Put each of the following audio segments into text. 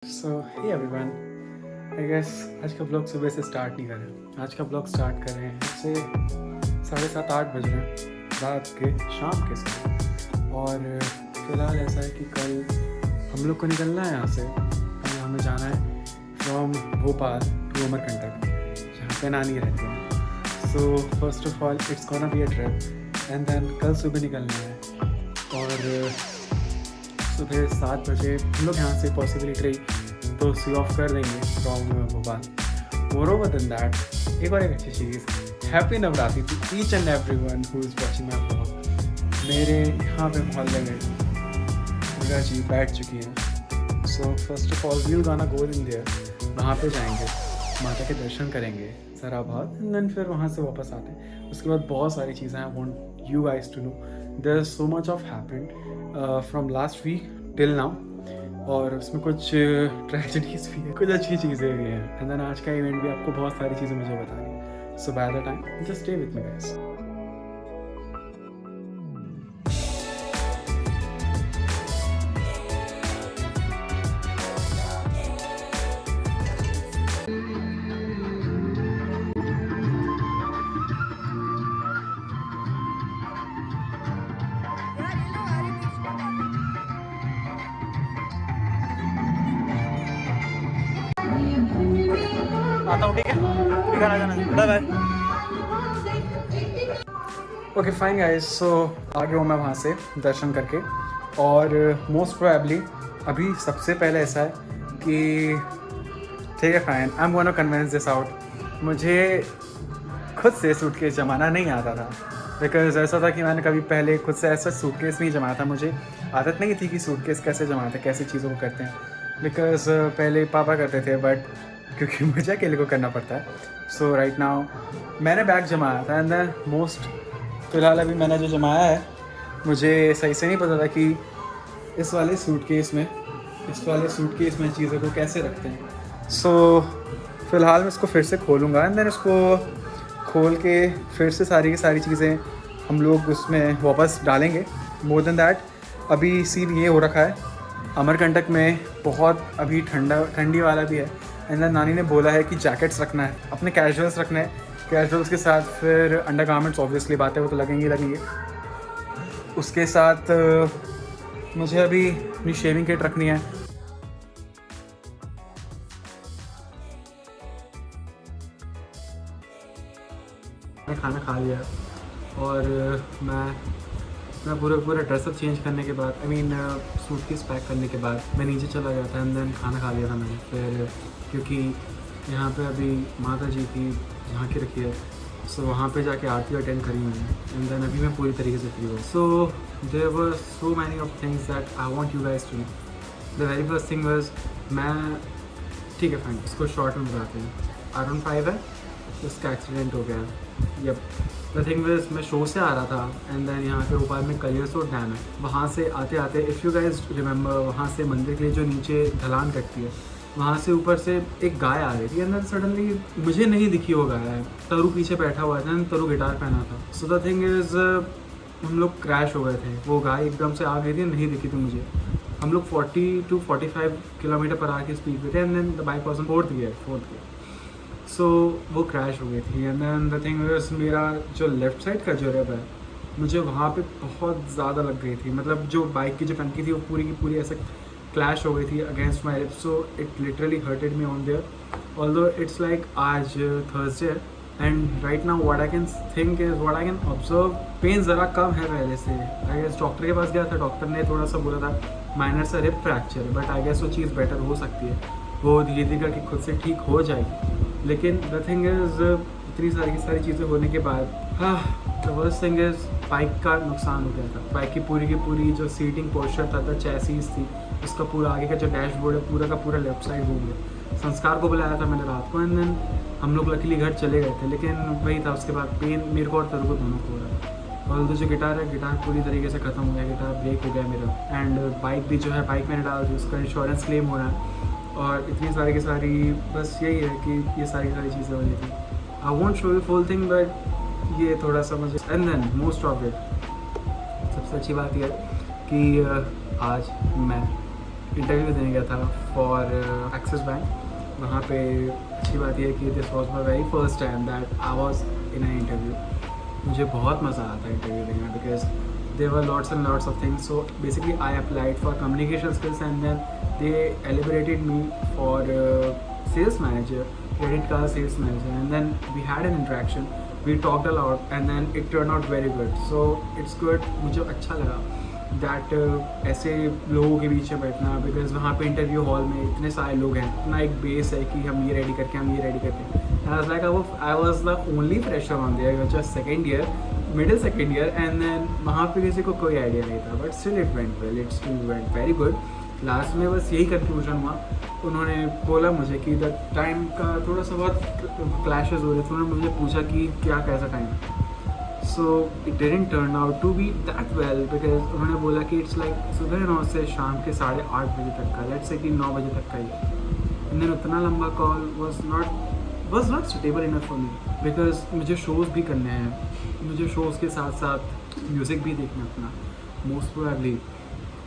So hey everyone, I guess आज का blog सुबह से स्टार्ट नहीं कर रहे हैं। आज का ब्लॉग स्टार्ट कर रहे हैं से 7:30-8 बज रहे हैं रात के, शाम के समय। और फिलहाल ऐसा है कि कल हम लोग को निकलना है यहाँ से। कल हमें जाना है फ्रॉम भोपाल टू अमरकंटक, जहाँ पे नानी रहती है। So first of all it's gonna be a trip and then कल सुबह निकलना है। और सुबह 7 बजे हम लोग यहाँ से पॉसिबिलिटी रही तो सी ऑफ कर देंगे from Bhopal. Moreover than that, एक अच्छी चीज़, happy Navratri to each and every one who is watching my blog. मेरे यहाँ पे मोहल्ले में दुर्गा जी बैठ चुकी हैं। So first of all we gonna go in their, वहाँ पे जाएंगे, माता के दर्शन करेंगे ज़रा बहुत, एंड देन फिर वहाँ से वापस आते हैं। उसके बाद बहुत सारी चीज़ें I want you guys to know. There is so much of happened from last week till now, और उसमें कुछ ट्रेजेडीज भी है, कुछ अच्छी चीज़ें भी हैं, एंड देन आज का इवेंट भी आपको बहुत सारी चीज़ें मुझे बतानी है। So by the time just stay with me guys. आता हूँ, ठीक है, घर आ जाना, bye bye. Okay fine guys, so आ गया हूँ मैं वहाँ से दर्शन करके। और मोस्ट प्रोबेबली अभी सबसे पहले ऐसा है कि ठीक है fine, I am gonna convince this out. मुझे खुद से सूटकेस जमाना नहीं आता था, बिकॉज ऐसा था कि मैंने कभी पहले खुद से ऐसा सूटकेस नहीं जमाया था। मुझे आदत नहीं थी कि सूटकेस कैसे जमाते, कैसी चीज़ों को करते हैं, बिकॉज पहले पापा करते थे, बट क्योंकि मुझे अकेले को करना पड़ता है। सो राइट नाउ मैंने बैग जमाया था, एंड देन मोस्ट फ़िलहाल अभी मैंने जो जमाया है, मुझे सही से नहीं पता था कि इस वाले सूटकेस में चीज़ों को कैसे रखते हैं। सो फ़िलहाल मैं इसको फिर से खोलूँगा, एंड देन इसको खोल के फिर से सारी की सारी चीज़ें हम लोग उसमें वापस डालेंगे। मोर देन दैट, अभी सीन ये हो रखा है, अमरकंटक में बहुत अभी ठंडी वाला भी है, एंड देन नानी ने बोला है कि जैकेट्स रखना है, अपने कैजुअल्स रखने हैं, कैजुअल्स के साथ फिर अंडर गारमेंट्स, ऑब्वियसली बात है, वो तो लगेंगे। उसके साथ मुझे अभी अपनी शेविंग किट रखनी है। मैं खाना खा लिया और मैं पूरा ड्रेसअप चेंज करने के बाद, सूटकेस पैक करने के बाद मैं नीचे चला गया था, एंड देन खाना खा लिया था मैंने। फिर क्योंकि यहाँ पे अभी माता जी की झांकी रखी है, सो वहाँ पे जाके आरती अटेंड करी मैंने, एंड देन अभी मैं पूरी तरीके से फ्री हूँ। So there were so many of things that I want you guys to know. The very first thing was, मैं ठीक है फाइन, इसको शॉर्ट में बताते हैं, R15 है, उसका एक्सीडेंट हो गया। यप, द थिंग वाज, मैं शो से आ रहा था, एंड देन यहाँ पे भोपाल में कलियासोट डैम है, वहाँ से आते आते, इफ़ यू गाइज रिमेंबर, वहाँ से मंदिर के लिए जो नीचे ढलान कटती है, वहाँ से ऊपर से एक गाय आ रही थी, एंड देन सडनली मुझे नहीं दिखी वो गाय है, तरु पीछे बैठा हुआ था, तरु गिटार पहना था। सो द थिंग इज़, हम लोग क्रैश हो गए थे, वो गाय एकदम से आ गई थी, नहीं दिखी थी मुझे। हम लोग 40 to 45 किलोमीटर पर आके स्पीड पे थे, and then the bike was on fourth gear. So वो क्रैश हो गई थी, and then the thing was, मेरा जो लेफ़्ट साइड का जो रिब है, मुझे वहाँ पे बहुत ज़्यादा लग गई थी। मतलब जो बाइक की जो टंकी थी वो पूरी की पूरी ऐसे क्लैश हो गई थी against my rib, so it literally hurted me on there, although it's like आज Thursday, and right now what I can think is, what I can observe, pain ज़रा कम है पहले से। आई गेस डॉक्टर के पास गया था, डॉक्टर ने थोड़ा सा बोला था माइनर सा रिब फ्रैक्चर है, बट आई गेस वो चीज़ बेटर हो सकती है, वो धीरे धीरे करके खुद से ठीक हो जाएगी। लेकिन द थिंग इज़, इतनी सारी चीज़ें होने के बाद, the worst thing is, bike का नुकसान हो गया था। बाइक की पूरी जो सीटिंग पोस्चर था, चैसीज थी, उसका पूरा आगे का जो डैशबोर्ड है, पूरा का पूरा लेफ्ट साइड घूम गया। संस्कार को बुलाया था मैंने रात को, एंड देन हम लोग लकीली घर चले गए थे, लेकिन वही था, उसके बाद पेन मेरे को और तरु को दोनों को हो रहा था। और जो गिटार है, गिटार पूरी तरीके से ख़त्म हो गया, गिटार ब्रेक हो गया मेरा, एंड बाइक भी जो है, बाइक मैंने डाल दी, उसका इंश्योरेंस क्लेम हो रहा है, और इतनी सारी की सारी, बस यही है कि ये सारी चीज़ें हो रही थी। I want show you full thing, but ये थोड़ा सा मुझे, and then most of it, सबसे अच्छी बात यह है कि आज मैं इंटरव्यू देने गया था फॉर एक्सिस बैंक। वहाँ पे अच्छी बात यह है कि this was my very first time that I was in an interview. मुझे बहुत मज़ा आता है इंटरव्यू देने में because there were lots and lots of things. So basically I applied for communication skills and then they elaborated me for sales manager, credit card sales manager, and then we had an interaction, we talked a lot and then it turned out very good. So it's good, मुझे अच्छा लगा that ऐसे लोगों के बीच में बैठना, because वहाँ पे इंटरव्यू हॉल में इतने सारे लोग हैं, इतना एक बेस है कि हम ये रेडी करके हम ये रेडी करके I was the only fresher on there, just second year, middle second year, and then वहाँ पे किसी को कोई आइडिया नहीं था, but still it went well, it still went very good. Last में बस यही कंक्लूजन हुआ, उन्होंने बोला मुझे कि द टाइम का थोड़ा सा बहुत क्लैशेस हो रहे थे, उन्होंने मुझे पूछा कि क्या कैसा time, so it didn't turn out to be that well, because उन्होंने बोला कि इट्स लाइक सुबह 9 से शाम के 8:30 बजे तक का, लेट्स से कि 9 बजे तक का ही, एंड देन उतना लंबा call was not suitable enough for me, because मुझे शोज़ भी करने हैं, मुझे शोज़ के साथ साथ म्यूज़िक भी देखना है अपना मोस्ट प्रोबेबली,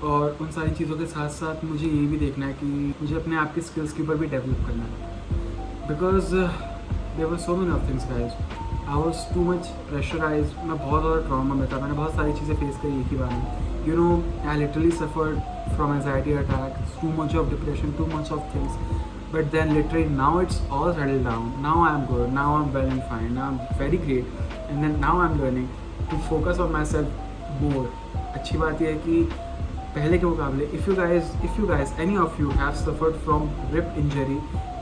और उन सारी चीज़ों के साथ साथ मुझे ये भी देखना है कि मुझे अपने आप की स्किल्स के ऊपर भी डेवलप करना है, because there were so many of things guys, I was too much pressurise, मैं बहुत ज़्यादा ट्रॉमा में था, मैंने बहुत सारी चीज़ें फेस करी एक ही बार में, you know I literally suffered from anxiety attack, too much of depression, too much of things, but then literally now it's all settled down, now I'm good, now I'm well and fine, now I'm very great, and then now I'm learning to focus on myself more। अच्छी बात यह है कि पहले के मुकाबले if you guys any of you have suffered from rib injury,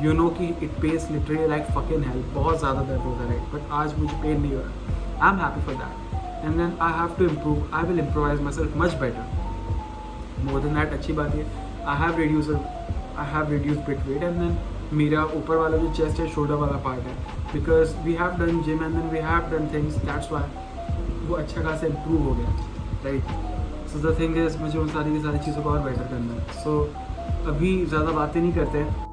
you know कि it pays literally like fucking hell, बहुत ज़्यादा दर्द होता है, but आज मुझे पेन नहीं हो रहा, I'm happy for that, and then I have to improve, I will improvise myself much better, more than that अच्छी बात है I have reduced bit weight, and then मेरा ऊपर वाला जो चेस्ट है शोल्डर वाला पार्ट है, because we have done gym and then we have done things, that's why वो अच्छा खासा इम्प्रूव हो गया, right. So the thing is मुझे उन सारी की सारी चीज़ों को और बेटर करना है, सो अभी ज़्यादा बातें नहीं करते हैं,